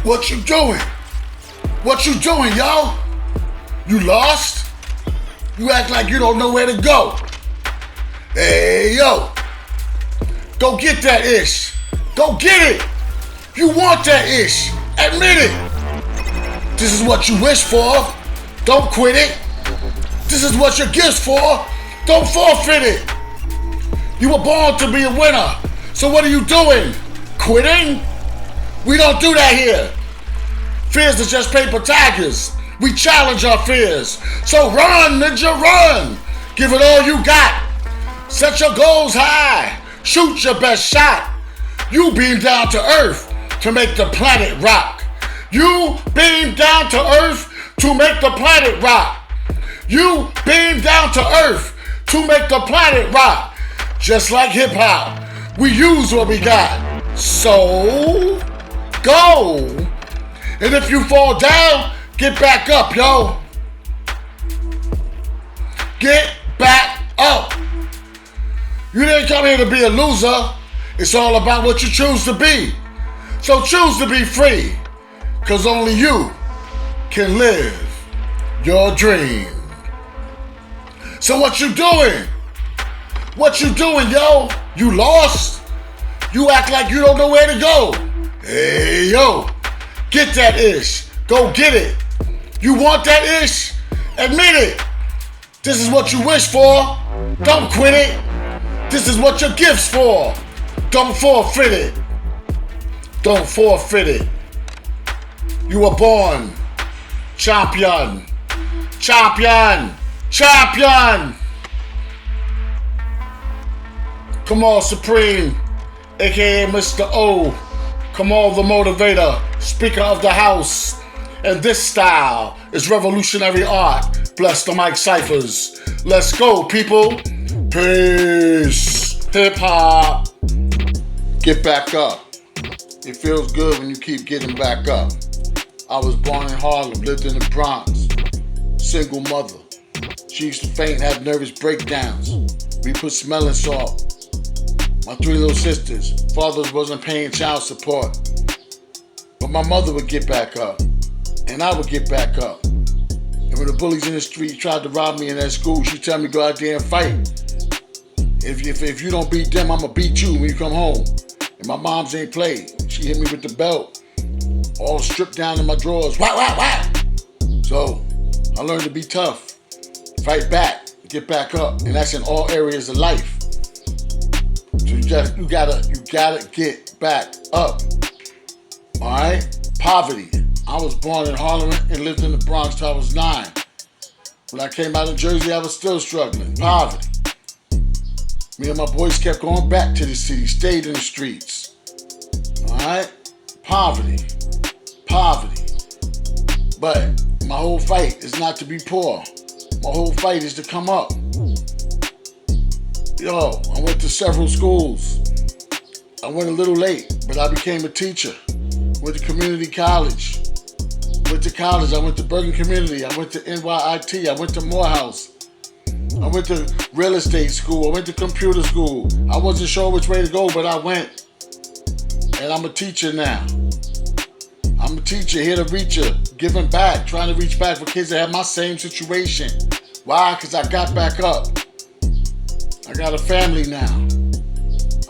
What you doing? What you doing, yo? You lost? You act like you don't know where to go. Hey, yo. Go get that ish. Go get it. You want that ish. Admit it. This is what you wish for. Don't quit it. This is what your gift's for. Don't forfeit it. You were born to be a winner. So what are you doing? Quitting? We don't do that here. Fears are just paper tigers. We challenge our fears. So run, ninja, run. Give it all you got. Set your goals high. Shoot your best shot. You beam down to earth to make the planet rock. You beam down to earth to make the planet rock. You beam down to earth to make the planet rock. Just like hip hop, we use what we got. So go. And if you fall down, get back up, yo. Get back up. You didn't come here to be a loser. It's all about what you choose to be. So choose to be free, because only you can live your dream. So what you doing? What you doing, yo? You lost? You act like you don't know where to go. Hey, yo. Get that ish. Go get it. You want that ish? Admit it. This is what you wish for. Don't quit it. This is what your gift's for. Don't forfeit it. Don't forfeit it. You were born champion. Champion. Champion. Come on, Supreme, aka Mr. O. Come on, the motivator, speaker of the house. And this style is revolutionary art. Bless the mic ciphers. Let's go, people. Peace. Hip hop. Get back up. It feels good when you keep getting back up. I was born in Harlem, lived in the Bronx. Single mother. She used to faint, have nervous breakdowns. We put smelling salt. My 3 little sisters. Father wasn't paying child support. But my mother would get back up. And I would get back up. And when the bullies in the street tried to rob me in that school, she'd tell me go out there and fight. If you don't beat them, I'ma beat you when you come home. And my mom's ain't played. She hit me with the belt. All stripped down in my drawers. Wah, wah, wah. So I learned to be tough. Fight back. Get back up. And that's in all areas of life. So you gotta get back up. Alright? Poverty. I was born in Harlem and lived in the Bronx till I was 9. When I came out of Jersey, I was still struggling. Poverty. Me and my boys kept going back to the city, stayed in the streets. Alright? Poverty. Poverty. But my whole fight is not to be poor. My whole fight is to come up. Yo, I went to several schools. I went a little late, but I became a teacher. Went to community college. Went to college, I went to Bergen Community. I went to NYIT. I went to Morehouse. I went to real estate school. I went to computer school. I wasn't sure which way to go, but I went. And I'm a teacher now. I'm a teacher, here to reach you, giving back, trying to reach back for kids that have my same situation. Why? Because I got back up. I got a family now.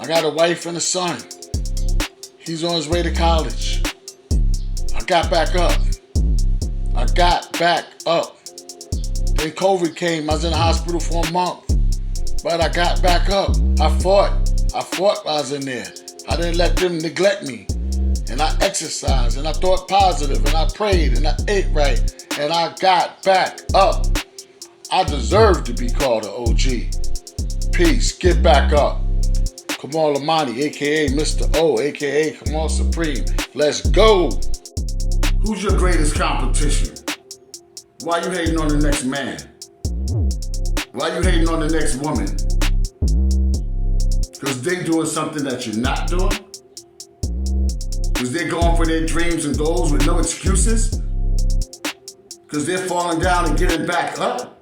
I got a wife and a son. He's on his way to college. I got back up. I got back up. Then COVID came. I was in the hospital for a month. But I got back up. I fought while I was in there. I didn't let them neglect me. And I exercised, and I thought positive, and I prayed, and I ate right, and I got back up. I deserve to be called an OG. Peace. Get back up. Kamal Amani, aka Mr. O, aka Kamal Supreme. Let's go. Who's your greatest competition? Why you hating on the next man? Why you hating on the next woman? Because they doing something that you're not doing? Because they're going for their dreams and goals with no excuses? Because they're falling down and getting back up?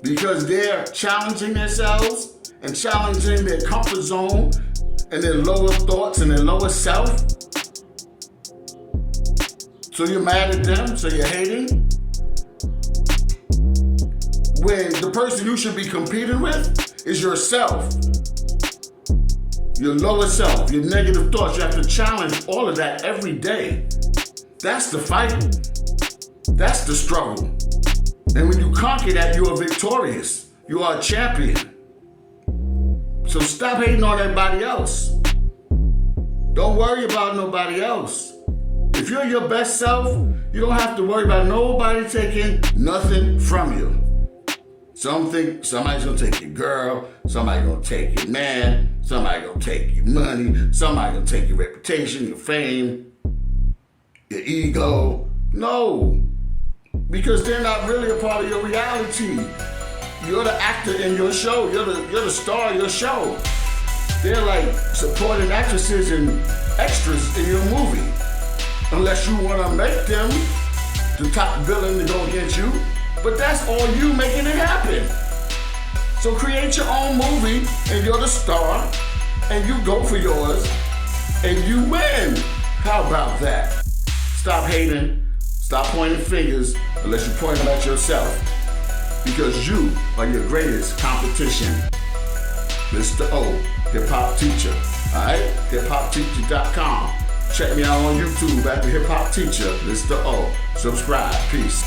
Because they're challenging themselves and challenging their comfort zone and their lower thoughts and their lower self. So you're mad at them, so you're hating. When the person you should be competing with is yourself. Your lower self, your negative thoughts. You have to challenge all of that every day. That's the fight. That's the struggle. And when you conquer that, you are victorious. You are a champion. So stop hating on everybody else. Don't worry about nobody else. If you're your best self, you don't have to worry about nobody taking nothing from you. Some think somebody's gonna take your girl, somebody's gonna take your man, somebody's gonna take your money, somebody's gonna take your reputation, your fame, your ego. No, because they're not really a part of your reality. You're the actor in your show. You're the star of your show. They're like supporting actresses and extras in your movie. Unless you want to make them the top villain to go against you. But that's all you making it happen. So create your own movie and you're the star and you go for yours and you win. How about that? Stop hating. Stop pointing fingers unless you point them at yourself. Because you are your greatest competition. Mr. O, Hip Hop Teacher. Alright? HipHopTeacher.com. Check me out on YouTube at the Hip Hop Teacher, Mr. O. Subscribe. Peace.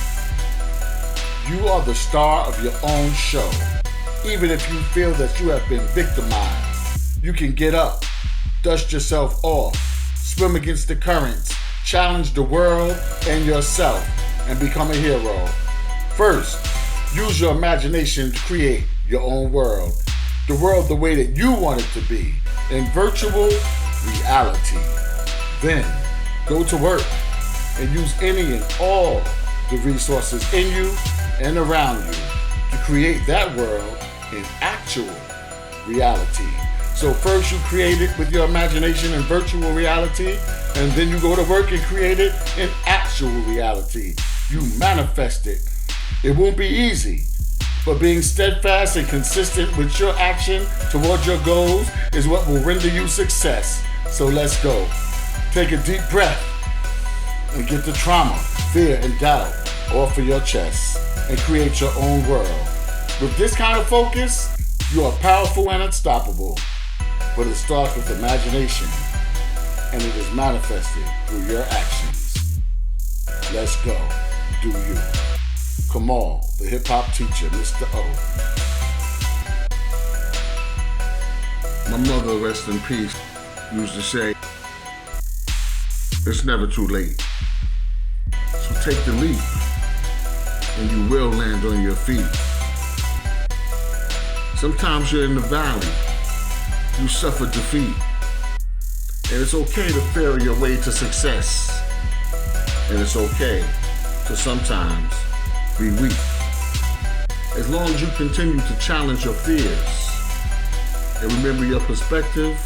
You are the star of your own show. Even if you feel that you have been victimized, you can get up, dust yourself off, swim against the currents, challenge the world and yourself, and become a hero. First, use your imagination to create your own world. The world the way that you want it to be, in virtual reality. Then, go to work and use any and all the resources in you and around you to create that world in actual reality. So first you create it with your imagination in virtual reality, and then you go to work and create it in actual reality. You manifest it. It won't be easy, but being steadfast and consistent with your action towards your goals is what will render you success. So let's go. Take a deep breath and get the trauma, fear, and doubt off of your chest and create your own world. With this kind of focus, you are powerful and unstoppable. But it starts with imagination and it is manifested through your actions. Let's go. Do you. Kamal, the Hip Hop Teacher, Mr. O. My mother, rest in peace, used to say, it's never too late. So take the leap and you will land on your feet. Sometimes you're in the valley. You suffer defeat. And it's okay to fail your way to success. And it's okay to sometimes be weak. As long as you continue to challenge your fears and remember your perspective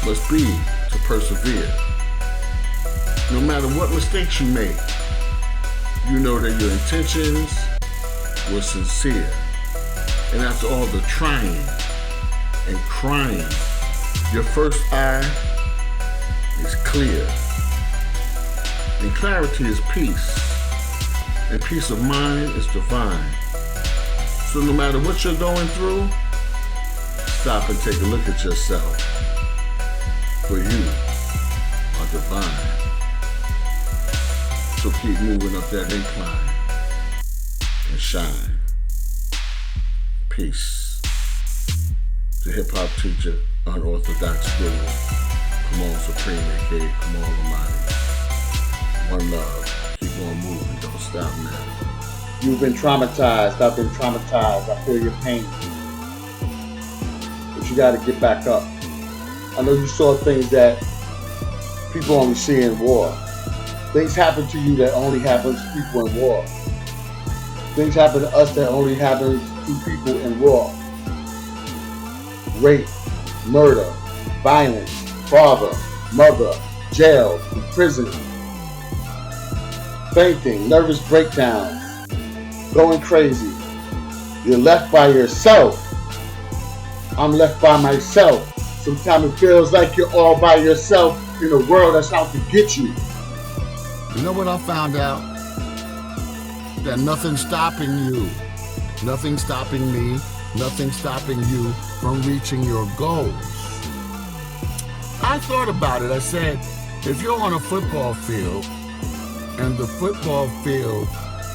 must be to persevere. No matter what mistakes you make, you know that your intentions were sincere. And after all the trying and crying, your first eye is clear. And clarity is peace. And peace of mind is divine. So no matter what you're going through, stop and take a look at yourself. For you are divine. So keep moving up that incline and shine. Peace. The Hip Hop Teacher, Unorthodox Guru, Kamal Supreme, aka Kamal Almighty. One love. Keep on moving. Don't stop now. You've been traumatized. I've been traumatized. I feel your pain. But you got to get back up. I know you saw things that people only see in war. Things happen to you that only happen to people in war. Things happen to us that only happen to people in war. Rape, murder, violence, father, mother, jail, prison, fainting, nervous breakdowns, going crazy. You're left by yourself. I'm left by myself. Sometimes it feels like you're all by yourself in a world that's out to get you. You know what I found out? That nothing's stopping you. Nothing's stopping me. Nothing's stopping you from reaching your goals. I thought about it. I said, if you're on a football field and the football field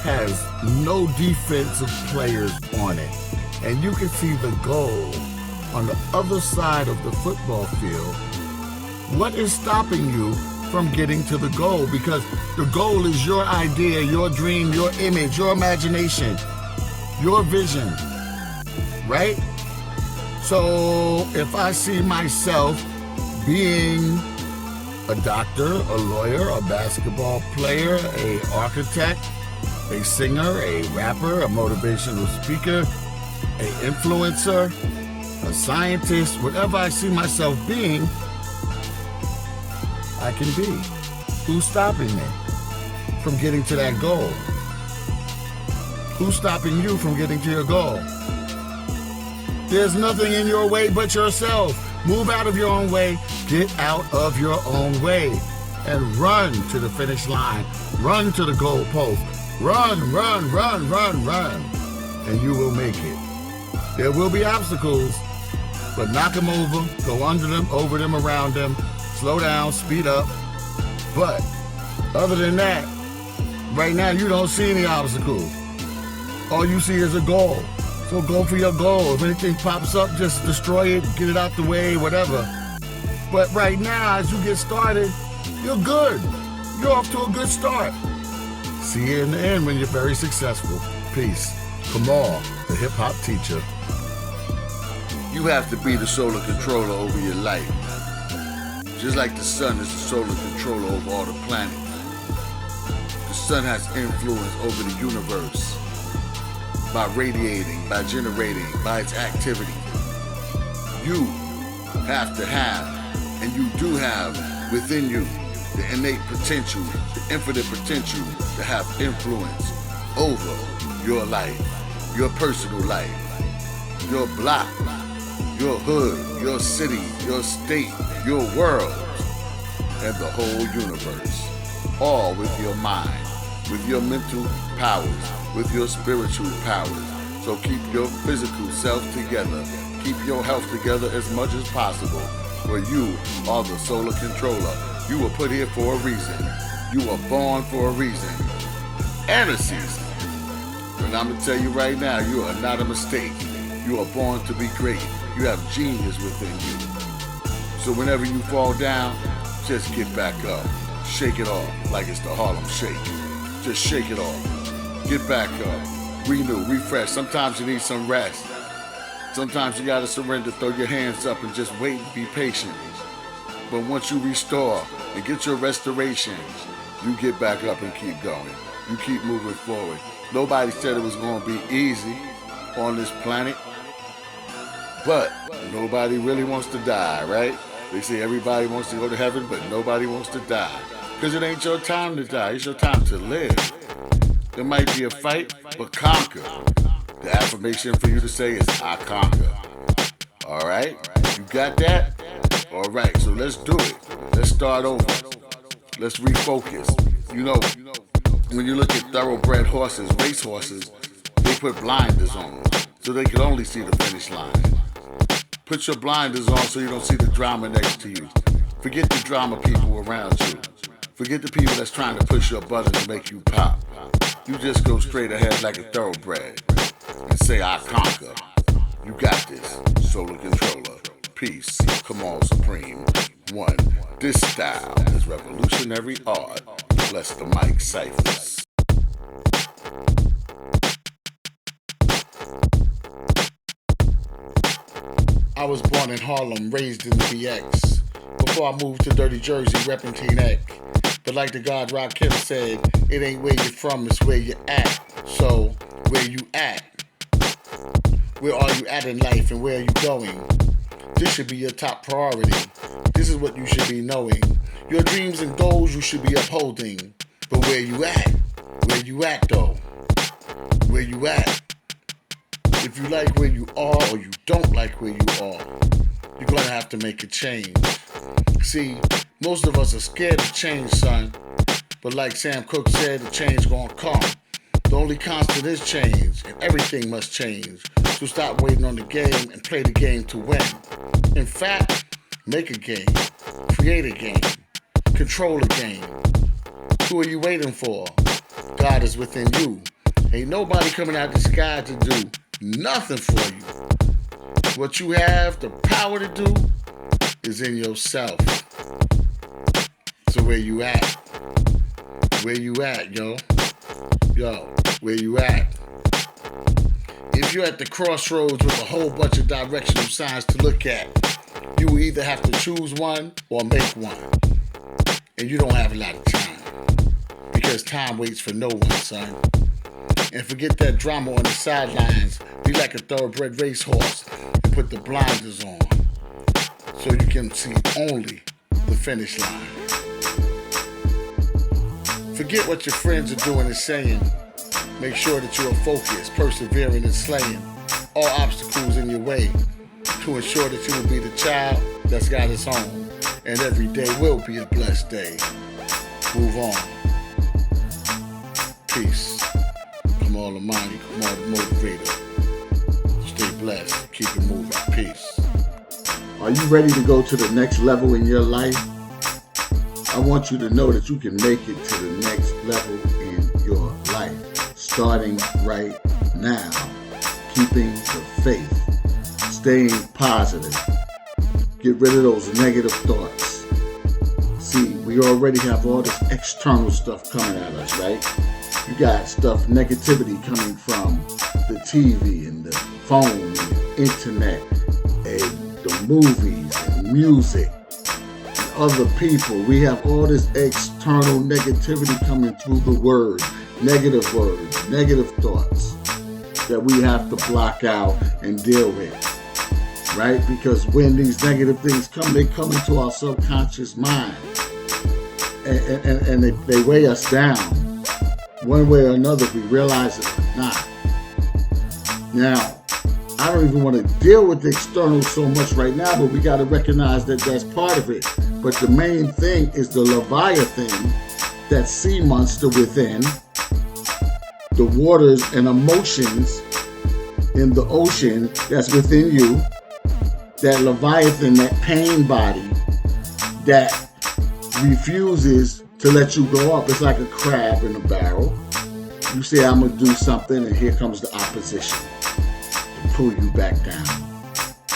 has no defensive players on it, and you can see the goal on the other side of the football field, what is stopping you from getting to the goal? Because the goal is your idea, your dream, your image, your imagination, your vision, right? So if I see myself being a doctor, a lawyer, a basketball player, an architect, a singer, a rapper, a motivational speaker, an influencer, a scientist, whatever I see myself being, I can be. Who's stopping me from getting to that goal? Who's stopping you from getting to your goal? There's nothing in your way but yourself. Move out of your own way. Get out of your own way and run to the finish line. Run to the goal post. Run, run, run, run, run, and you will make it. There will be obstacles, but knock them over, go under them, over them, around them, slow down, speed up. But other than that, right now you don't see any obstacles. All you see is a goal. So go for your goal. If anything pops up, just destroy it, get it out the way, whatever. But right now, as you get started, you're good. You're off to a good start. See you in the end when you're very successful. Peace. Kamal, the hip-hop teacher. You have to be the solar controller over your life. Just like the sun is the solar controller over all the planets. The sun has influence over the universe by radiating, by generating, by its activity. You have to have, and you do have within you, the innate potential, the infinite potential to have influence over your life, your personal life, your block, your hood, your city, your state, your world, and the whole universe. All with your mind, with your mental powers, with your spiritual powers. So keep your physical self together. Keep your health together as much as possible. For you are the solar controller. You were put here for a reason. You were born for a reason and a season. And I'm going to tell you right now, you are not a mistake. You are born to be great. You have genius within you. So whenever you fall down, just get back up. Shake it off like it's the Harlem Shake. Just shake it off. Get back up. Renew, refresh. Sometimes you need some rest. Sometimes you gotta surrender, throw your hands up and just wait and be patient. But once you restore and get your restoration, you get back up and keep going. You keep moving forward. Nobody said it was gonna be easy on this planet, but nobody really wants to die, right? They say everybody wants to go to heaven, but nobody wants to die. Because it ain't your time to die, it's your time to live. There might be a fight, but conquer. The affirmation for you to say is, I conquer. All right? You got that? All right, so let's do it. Let's start over. Let's refocus. You know, when you look at thoroughbred horses, race horses, they put blinders on them so they can only see the finish line. Put your blinders on so you don't see the drama next to you. Forget the drama people around you. Forget the people that's trying to push your button to make you pop. You just go straight ahead like a thoroughbred and say, I conquer. You got this, solar controller. Peace, Kamal Supreme. One, this style is revolutionary art. Bless the mic ciphers. I was born in Harlem, raised in the BX. Before I moved to Dirty Jersey, reppin' Teaneck. But like the God Rakim said, it ain't where you're from, it's where you're at. So, where you at? Where are you at in life and where are you going? This should be your top priority. This is what you should be knowing. Your dreams and goals you should be upholding. But where you at? Where you at though? Where you at? If you like where you are or you don't like where you are, you're gonna have to make a change. See, most of us are scared of change, son. But like Sam Cooke said, the change gonna come. The only constant is change, and everything must change. So stop waiting on the game and play the game to win. In fact, make a game, create a game, control a game. Who are you waiting for? God is within you. Ain't nobody coming out the sky to do nothing for you. What you have the power to do is in yourself. So where you at? Where you at, yo? Yo, where you at? If you're at the crossroads with a whole bunch of directional signs to look at, you will either have to choose one or make one. And you don't have a lot of time. Because time waits for no one, son. And forget that drama on the sidelines. Be like a thoroughbred racehorse and put the blinders on so you can see only the finish line. Forget what your friends are doing and saying. Make sure that you are focused, persevering, and slaying all obstacles in your way to ensure that you will be the child that's got its own. And every day will be a blessed day. Move on. Peace. Kamal Amani, Kamal the Motivator. Stay blessed. Keep it moving. Peace. Are you ready to go to the next level in your life? I want you to know that you can make it to the next level in your life. Starting right now. Keeping the faith. Staying positive. Get rid of those negative thoughts. See, we already have all this external stuff coming at us, right? You got stuff, negativity coming from the TV and the phone and the internet and the movies and music and other people. We have all this external negativity coming through the words, negative thoughts that we have to block out and deal with, right? Because when these negative things come, they come into our subconscious mind and they weigh us down. One way or another, we realize it or not. Now, I don't even want to deal with the external so much right now, but we got to recognize that that's part of it. But the main thing is the Leviathan, that sea monster within, the waters and emotions in the ocean that's within you, that Leviathan, that pain body that refuses to let you go up. It's like a crab in a barrel. You say, I'm going to do something, and here comes the opposition to pull you back down.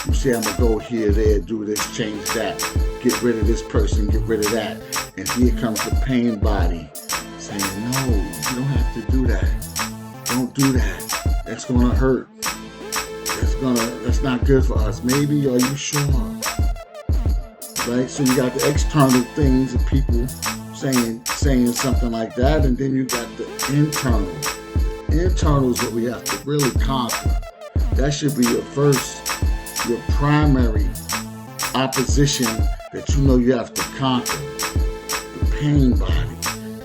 You say, I'm going to go here, there, do this, change that, get rid of this person, get rid of that. And here comes the pain body saying, no, you don't have to do that. Don't do that. That's going to hurt. That's not good for us. Maybe, are you sure? Right? So you got the external things of people saying something like that, and then you got the internal. Internal is what we have to really conquer. That should be your primary opposition that you know you have to conquer. The pain body,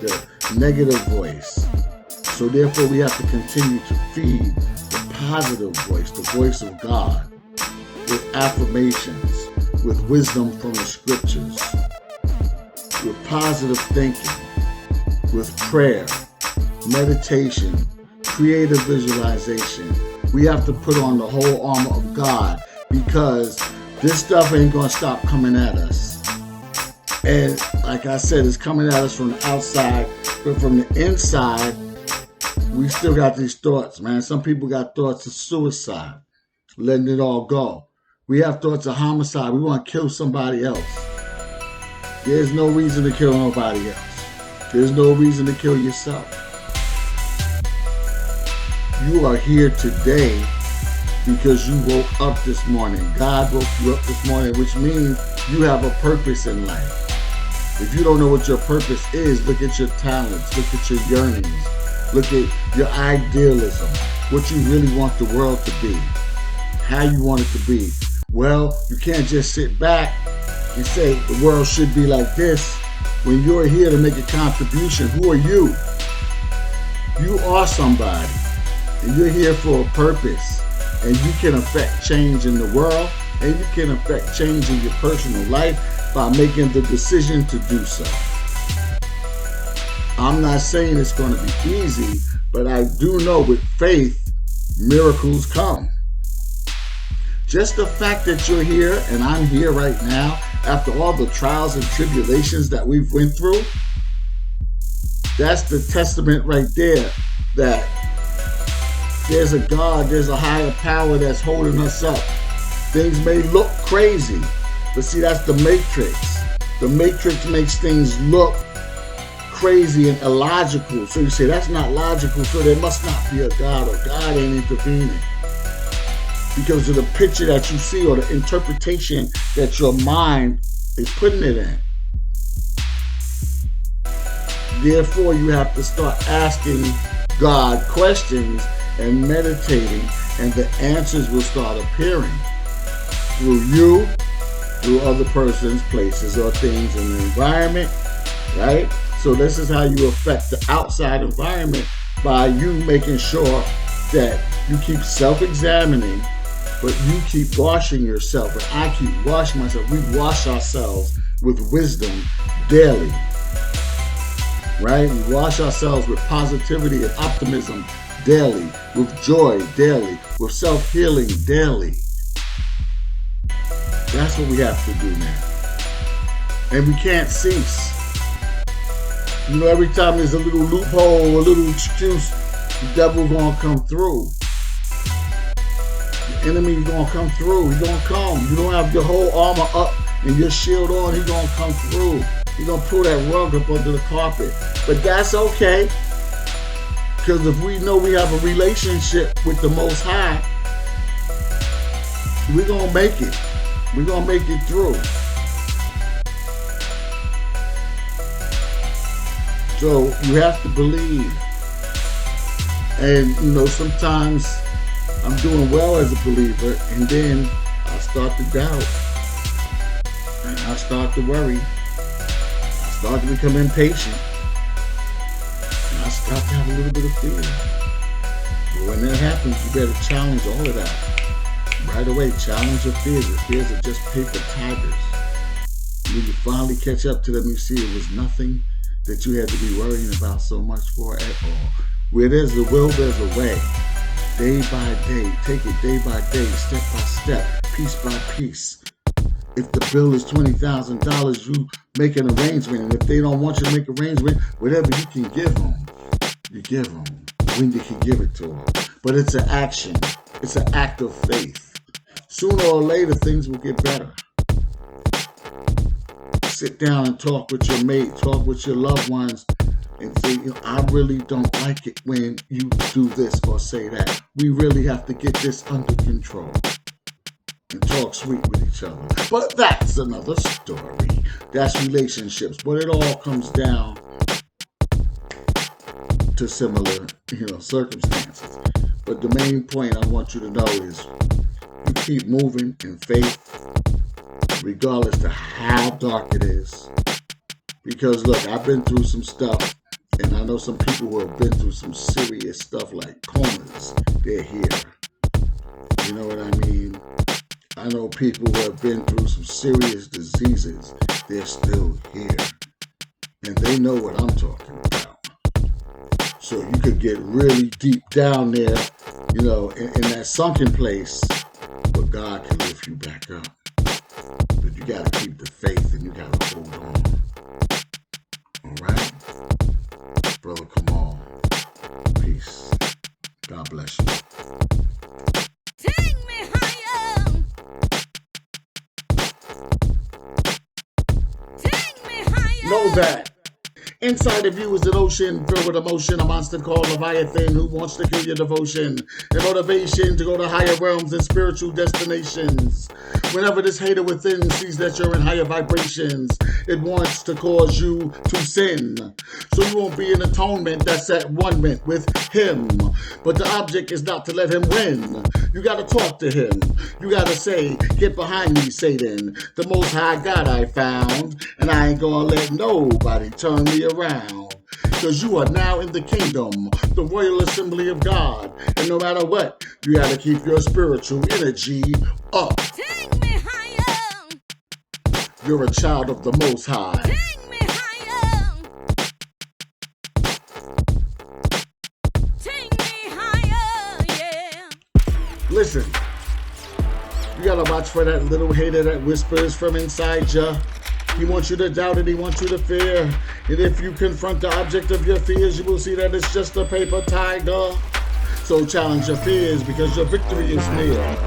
the negative voice. So therefore we have to continue to feed the positive voice, the voice of God, with affirmations, with wisdom from the scriptures, with positive thinking, with prayer, meditation, creative visualization. We have to put on the whole armor of God, because this stuff ain't gonna stop coming at us. And like I said, it's coming at us from the outside, but from the inside, we still got these thoughts, man. Some people got thoughts of suicide, letting it all go. We have thoughts of homicide. We want to kill somebody else. There's no reason to kill nobody else. There's no reason to kill yourself. You are here today because you woke up this morning. God woke you up this morning, which means you have a purpose in life. If you don't know what your purpose is, look at your talents, look at your yearnings, look at your idealism, what you really want the world to be, how you want it to be. Well, you can't just sit back and say the world should be like this when you're here to make a contribution. Who are you? You are somebody, and you're here for a purpose, and you can affect change in the world, And you can affect change in your personal life by making the decision to do so. I'm not saying it's going to be easy, but I do know with faith, miracles come. Just the fact that you're here and I'm here right now, after all the trials and tribulations that we've went through, that's the testament right there that there's a God, there's a higher power that's holding us up. Things may look crazy, but see, that's the matrix. The matrix makes things look crazy and illogical. So you say, that's not logical, so there must not be a God, or God ain't intervening. Because of the picture that you see or the interpretation that your mind is putting it in. Therefore, you have to start asking God questions and meditating, and the answers will start appearing through you, through other persons, places, or things in the environment, right? So this is how you affect the outside environment, by you making sure that you keep self-examining, but you keep washing yourself, and I keep washing myself. We wash ourselves with wisdom daily, right? We wash ourselves with positivity and optimism daily, with joy daily, with self-healing daily. That's what we have to do now. And we can't cease. You know, every time there's a little loophole, a little excuse, the devil's gonna come through. The enemy's gonna come through. He's gonna come. You don't have your whole armor up and your shield on, he's gonna come through. He's gonna pull that rug up under the carpet. But that's okay. Because if we know we have a relationship with the Most High, we're gonna make it. We're gonna make it through. So you have to believe. And you know, sometimes I'm doing well as a believer, and then I start to doubt. And I start to worry. I start to become impatient. And I start to have a little bit of fear. But when that happens, you better challenge all of that. Right away, challenge your fears. The fears are just paper tigers. When you finally catch up to them, you see it was nothing that you had to be worrying about so much for at all. Where there's a will, there's a way. Day by day, take it day by day, step by step, piece by piece. If the bill is $20,000, you make an arrangement. And if they don't want you to make an arrangement, whatever you can give them, you give them when you can give it to them. But it's an action. It's an act of faith. Sooner or later, things will get better. Sit down and talk with your mate, talk with your loved ones, and say, you know, I really don't like it when you do this or say that. We really have to get this under control. And talk sweet with each other. But that's another story. That's relationships. But it all comes down to similar, circumstances. But the main point I want you to know is you keep moving in faith, regardless to how dark it is. Because look, I've been through some stuff, and I know some people who have been through some serious stuff like comas. They're here. You know what I mean? I know people who have been through some serious diseases. They're still here. And they know what I'm talking about. So you could get really deep down there, in that sunken place, but God can lift you back up. But you got to keep the faith, and you got to hold on. All right? Brother Kamal, peace. God bless you. Take me higher. Take me higher. Know that inside of you is an ocean filled with emotion, a monster called Leviathan who wants to kill your devotion and motivation to go to higher realms and spiritual destinations. Whenever this hater within sees that you're in higher vibrations, it wants to cause you to sin. So you won't be in atonement that's at one with him. But the object is not to let him win. You gotta talk to him. You gotta say, get behind me, Satan. The Most High God I found, and I ain't gonna let nobody turn me around. Cause you are now in the kingdom, the royal assembly of God. And no matter what, you gotta keep your spiritual energy up. Take me You're a child of the Most High. Take me higher. Take me higher, yeah. Listen, you gotta watch for that little hater that whispers from inside ya. He wants you to doubt it, he wants you to fear. And if you confront the object of your fears, you will see that it's just a paper tiger. So challenge your fears because your victory is near.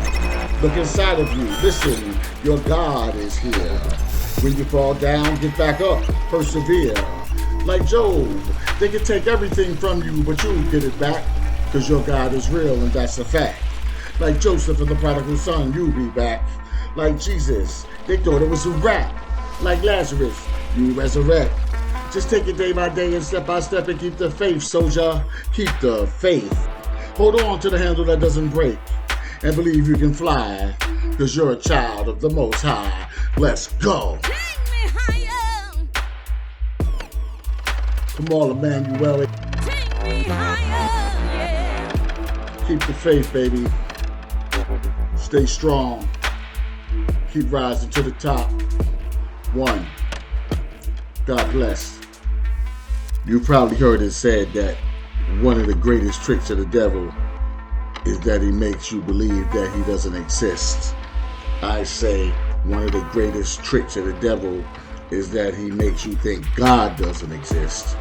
Look inside of you, listen, your God is here. When you fall down, get back up, persevere. Like Job, they can take everything from you, but you'll get it back. Cause your God is real and that's a fact. Like Joseph and the prodigal son, you'll be back. Like Jesus, they thought it was a wrap. Like Lazarus, you resurrect. Just take it day by day and step by step and keep the faith, soldier. Keep the faith. Hold on to the handle that doesn't break. And believe you can fly. Cause you're a child of the Most High. Let's go. Take me higher. Come on, Emmanuel. Take me higher, yeah. Keep the faith, baby. Stay strong. Keep rising to the top. One. God bless. You've probably heard it said that one of the greatest tricks of the devil is that he makes you believe that he doesn't exist. I say one of the greatest tricks of the devil is that he makes you think God doesn't exist.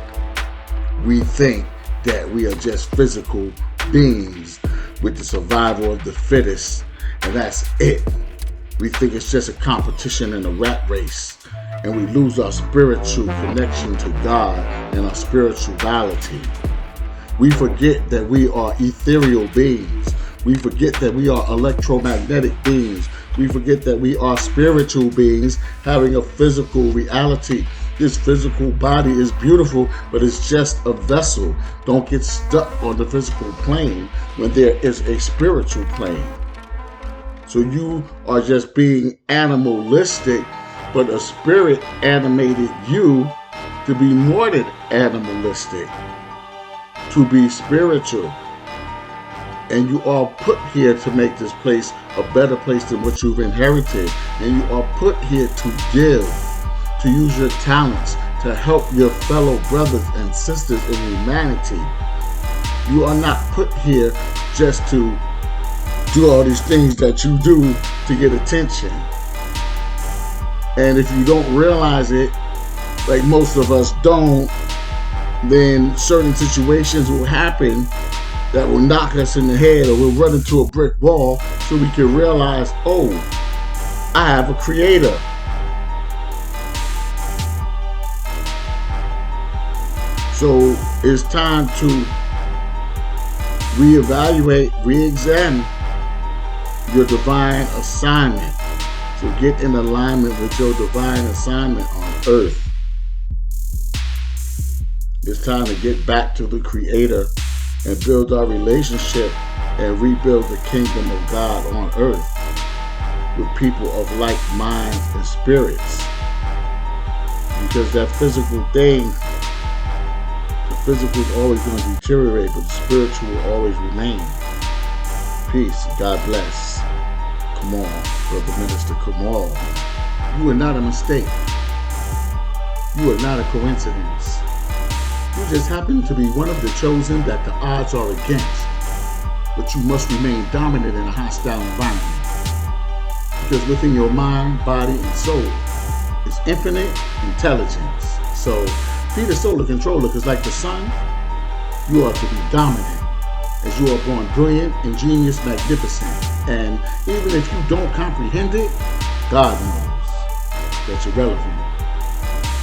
We think that we are just physical beings with the survival of the fittest, and that's it. We think it's just a competition and a rat race, and we lose our spiritual connection to God and our spirituality. We forget that we are ethereal beings. We forget that we are electromagnetic beings. We forget that we are spiritual beings having a physical reality. This physical body is beautiful, but it's just a vessel. Don't get stuck on the physical plane when there is a spiritual plane. So you are just being animalistic, but a spirit animated you to be more than animalistic, to be spiritual. And you are put here to make this place a better place than what you've inherited. And you are put here to give, to use your talents, to help your fellow brothers and sisters in humanity. You are not put here just to do all these things that you do to get attention. And if you don't realize it, like most of us don't, then certain situations will happen that will knock us in the head, or we'll run into a brick wall so we can realize, oh, I have a creator. So it's time to reevaluate, re-examine your divine assignment. So get in alignment with your divine assignment on earth. It's time to get back to the Creator and build our relationship and rebuild the kingdom of God on earth with people of like minds and spirits. Because that physical thing, the physical is always going to deteriorate, but the spiritual will always remain. Peace. God bless. Come on, Brother Minister, come on. You are not a mistake. You are not a coincidence. You just happen to be one of the chosen that the odds are against. But you must remain dominant in a hostile environment. Because within your mind, body, and soul is infinite intelligence. So be the solar controller, because like the sun, you are to be dominant. As you are born brilliant, ingenious, magnificent. And even if you don't comprehend it, God knows that you're relevant.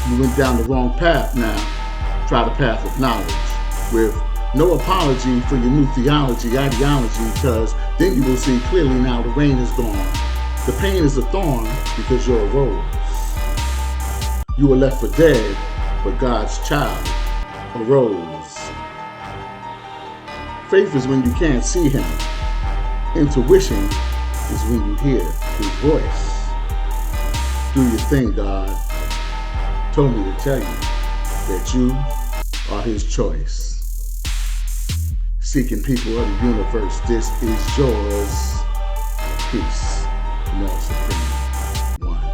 You went down the wrong path now. Try the path of knowledge with no apology for your new theology, ideology, because then you will see clearly now the rain is gone. The pain is a thorn because you're a rose. You were left for dead, but God's child, a rose. Faith is when you can't see Him. Intuition is when you hear His voice. Do your thing, God. Told me to tell you that you are His choice. Seeking people of the universe, this is yours. Peace. Come on, Supreme. One.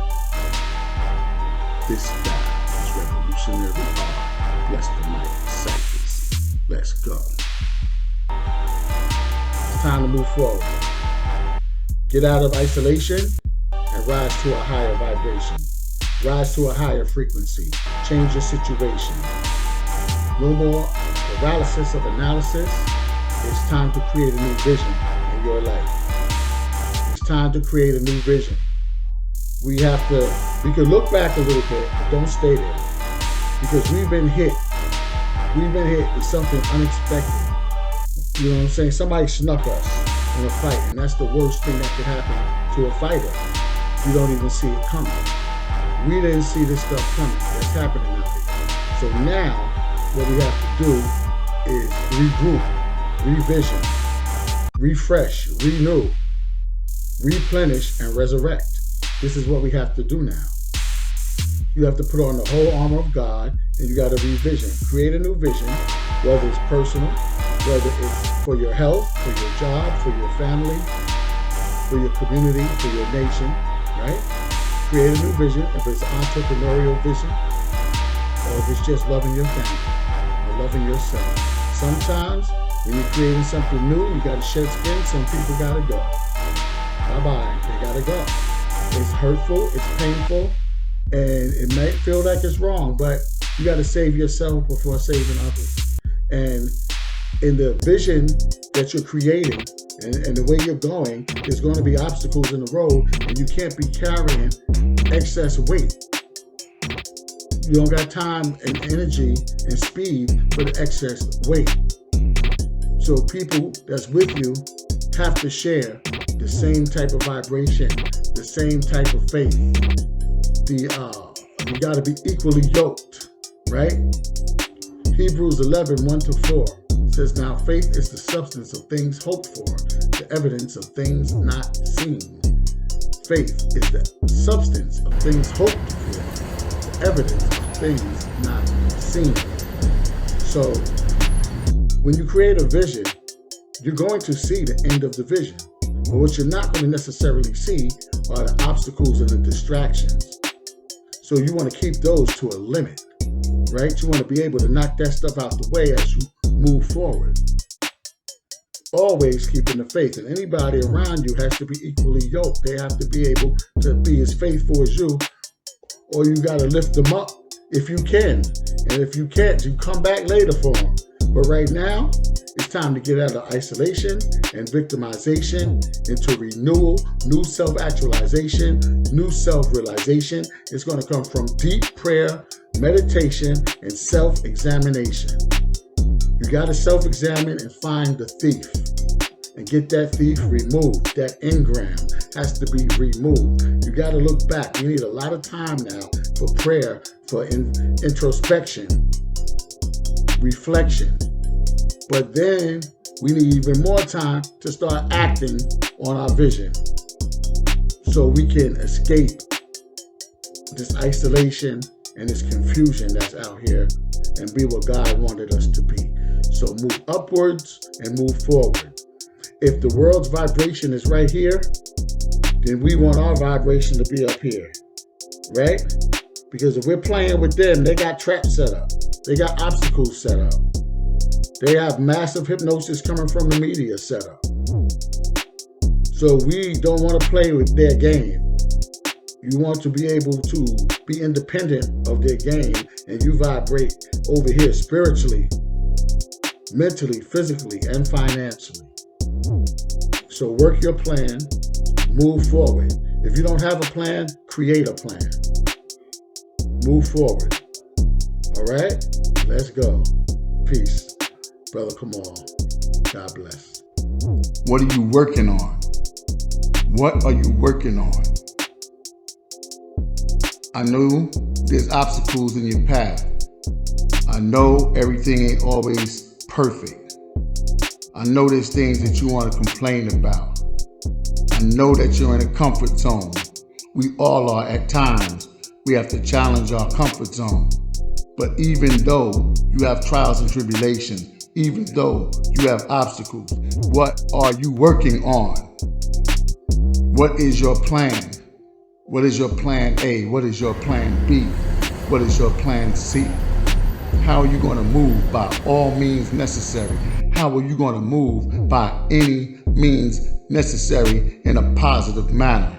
this style is revolutionary art. Bless the mic, Cyphers. Let's go. It's time to move forward. Get out of isolation and rise to a higher vibration. Rise to a higher frequency. Change your situation. No more paralysis of analysis. It's time to create a new vision in your life. It's time to create a new vision. We can look back a little bit, but don't stay there. Because we've been hit. We've been hit with something unexpected. You know what I'm saying? Somebody snuck us in a fight, and that's the worst thing that could happen to a fighter. You don't even see it coming. We didn't see this stuff coming. That's happening out here. So now, what we have to do is regroup, revision, refresh, renew, replenish, and resurrect. This is what we have to do now. You have to put on the whole armor of God, and you got to revision. Create a new vision, whether it's personal, whether it's for your health, for your job, for your family, for your community, for your nation, right? Create a new vision, if it's an entrepreneurial vision, or if it's just loving your family, or loving yourself. Sometimes, when you're creating something new, you got to shed skin. Some people got to go. Bye-bye. They got to go. It's hurtful, it's painful, and it may feel like it's wrong, but you got to save yourself before saving others. And in the vision that you're creating and the way you're going, there's going to be obstacles in the road, and you can't be carrying excess weight. You don't got time and energy and speed for the excess weight. So people that's with you have to share the same type of vibration, the same type of faith. You got to be equally yoked, right? Hebrews 11, 1-4 says, now faith is the substance of things hoped for, the evidence of things not seen. Faith is the substance of things hoped for, the evidence of things not seen. So when you create a vision, you're going to see the end of the vision. But what you're not going to necessarily see are the obstacles and the distractions. So you want to keep those to a limit, right? You want to be able to knock that stuff out the way as you move forward. Always keeping the faith. And anybody around you has to be equally yoked. They have to be able to be as faithful as you, or you got to lift them up if you can. And if you can't, you come back later for them. But right now, it's time to get out of isolation and victimization into renewal, new self-actualization, new self-realization. It's going to come from deep prayer, meditation, and self-examination. You got to self-examine and find the thief and get that thief removed. That engram has to be removed. You got to look back. You need a lot of time now for prayer, for introspection, reflection. But then we need even more time to start acting on our vision so we can escape this isolation and this confusion that's out here and be what God wanted us to be. So move upwards and move forward. If the world's vibration is right here, then we want our vibration to be up here, right? Because if we're playing with them, they got traps set up. They got obstacles set up. They have massive hypnosis coming from the media set up. So we don't want to play with their game. You want to be able to be independent of their game, and you vibrate over here spiritually, mentally, physically, and financially. So work your plan, move forward. If you don't have a plan, create a plan. Move forward. All right? Let's go. Peace. Brother Kamal. God bless. What are you working on? What are you working on? I know there's obstacles in your path. I know everything ain't always perfect. I know there's things that you want to complain about. I know that you're in a comfort zone. We all are at times. We have to challenge our comfort zone. But even though you have trials and tribulations, even though you have obstacles, what are you working on? What is your plan? What is your plan A? What is your plan B? What is your plan C? How are you going to move by all means necessary? How are you going to move by any means necessary in a positive manner?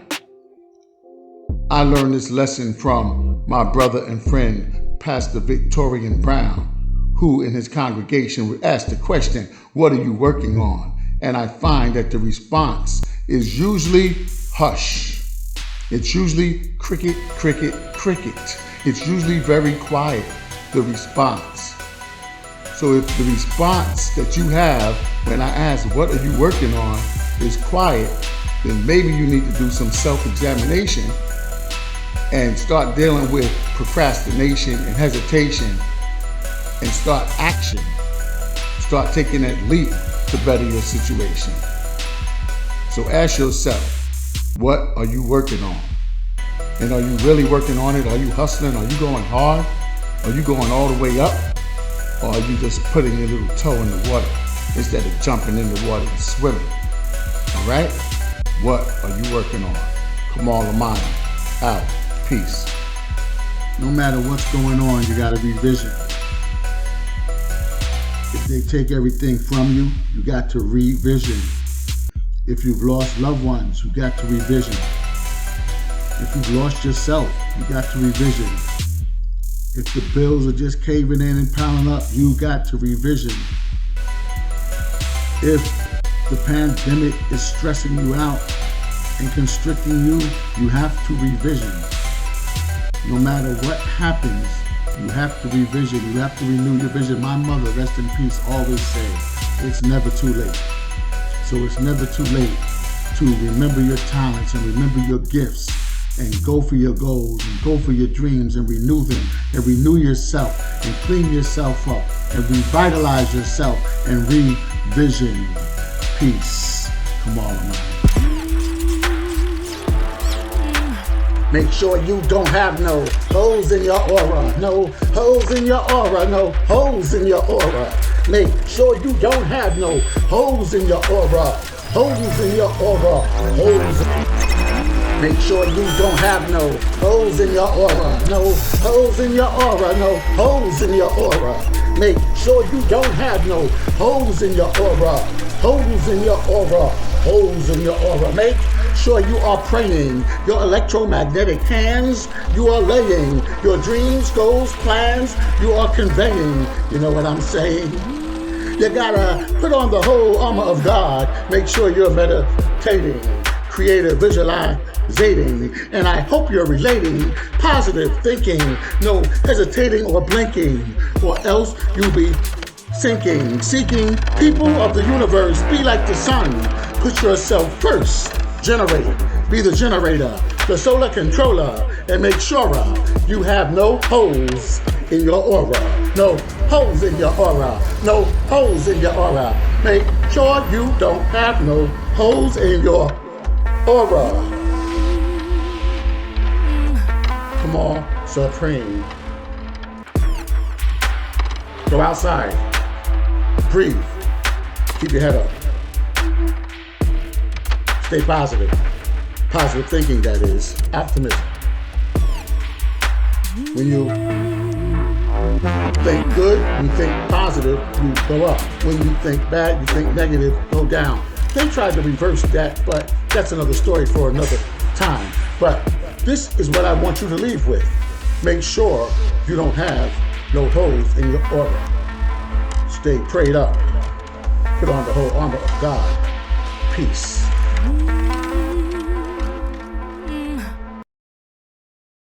I learned this lesson from my brother and friend, Pastor Victorian Brown, who in his congregation would ask the question, what are you working on? And I find that the response is usually hush. It's usually cricket, cricket, cricket. It's usually very quiet, the response. So if the response that you have when I ask, what are you working on, is quiet, then maybe you need to do some self-examination and start dealing with procrastination and hesitation and start action. Start taking that leap to better your situation. So ask yourself, what are you working on? And are you really working on it? Are you hustling? Are you going hard? Are you going all the way up? Or are you just putting your little toe in the water instead of jumping in the water and swimming? All right? What are you working on? Kamal Amani, out. Peace. No matter what's going on, you got to revision. If they take everything from you, you got to revision. If you've lost loved ones, you got to revision. If you've lost yourself, you got to revision. If the bills are just caving in and piling up, you got to revision. If the pandemic is stressing you out and constricting you, you have to revision. No matter what happens, you have to revision. You have to renew your vision. My mother, rest in peace, always said, it's never too late. So it's never too late to remember your talents and remember your gifts and go for your goals and go for your dreams and renew them and renew yourself and clean yourself up and revitalize yourself and revision. Peace. Come on, man. Make sure you don't have no holes in your aura. No holes in your aura. No holes in your aura. Make sure you don't have no holes in your aura. Holes in your aura. Holes. Make sure you don't have no holes in your aura. No holes in your aura. No holes in your aura. Make sure you don't have no holes in your aura. Holes in your aura. Holes in your aura. Make sure you are praying your electromagnetic hands. You are laying your dreams, goals, plans. You are conveying. You know what I'm saying? You gotta put on the whole armor of God. Make sure you're meditating, creative, visualizing, and I hope you're relating, positive thinking, no hesitating or blinking, or else you'll be sinking. Seeking people of the universe, be like the sun. Put yourself first. Generate, be the generator, the solar controller, and make sure you have no holes in your aura. No holes in your aura. No holes in your aura. Make sure you don't have no holes in your aura. Come on, Supreme. Go outside. Breathe. Keep your head up. Stay positive. Positive thinking, that is. Optimism. When you think good, you think positive, you go up. When you think bad, you think negative, go down. They tried to reverse that, but that's another story for another time. But this is what I want you to leave with. Make sure you don't have no holes in your aura. Stay prayed up. Put on the whole armor of God. Peace.